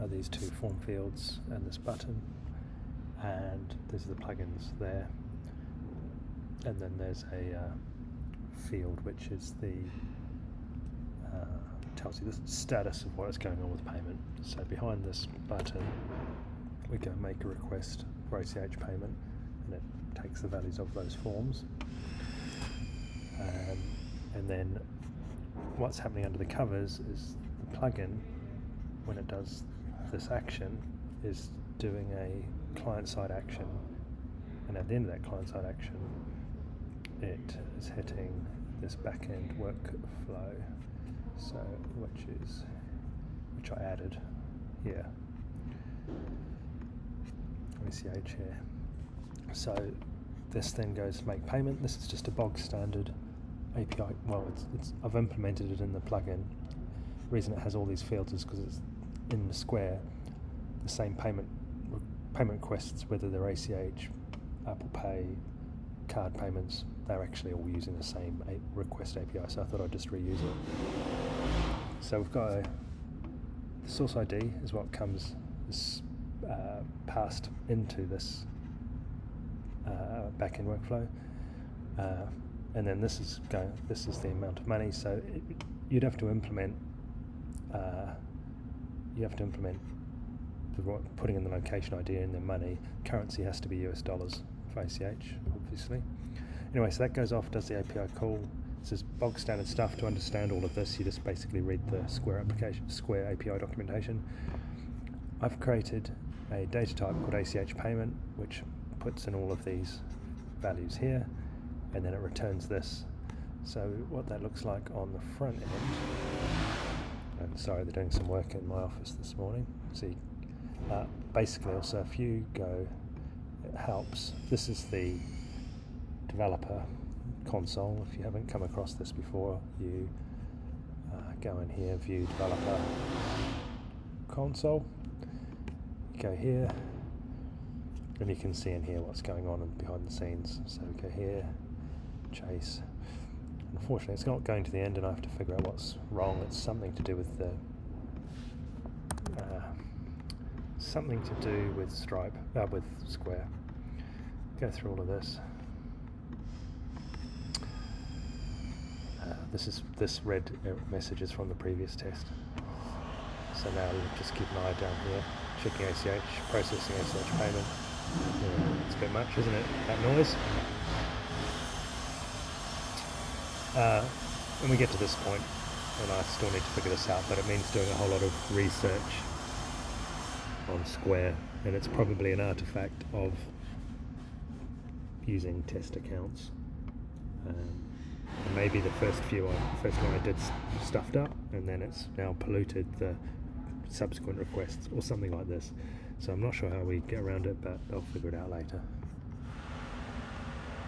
are these two form fields and this button, and these are the plugins there, and then there's a field which is the tells you the status of what is going on with payment. So behind this button we go make a request for ACH payment, and it takes the values of those forms, and then what's happening under the covers is the plugin, when it does this action, is doing a client-side action, and at the end of that client-side action it is hitting this back-end workflow, so which I added here, ACH here. So this then goes to make payment. This is just a bog standard API. Well, I've implemented it in the plugin. The reason it has all these fields is because it's in the Square, the same payment requests, whether they're ACH, Apple Pay, card payments, they're actually all using the same request API, so I thought I'd just reuse it. So we've got the source ID is what comes passed into this back-end workflow, and then this is the amount of money. So you'd have to implement putting in the location ID and the money. Currency has to be US dollars for ACH, obviously. Anyway, so that goes off, does the API call. This is bog standard stuff. To understand all of this, you just basically read the Square API documentation. I've created a data type called ACH payment, which puts in all of these values here, and then it returns this. So what that looks like on the front end, and sorry, they're doing some work in my office this morning. See, basically also if you go, it helps. This is the developer console. If you haven't come across this before, you go in here, view developer console, you go here, and you can see in here what's going on behind the scenes. So we go here, chase. Unfortunately it's not going to the end and I have to figure out what's wrong. It's something to do with the Stripe, with Square. Go through all of this. This red message is from the previous test. So now we just keep an eye down here, checking ACH, processing ACH payment. Yeah, it's a bit much, isn't it, that noise? When we get to this point, and I still need to figure this out, but it means doing a whole lot of research on Square, and it's probably an artifact of using test accounts. Maybe the first one I did stuffed up, and then it's now polluted the subsequent requests or something like this. So I'm not sure how we get around it, but I'll figure it out later.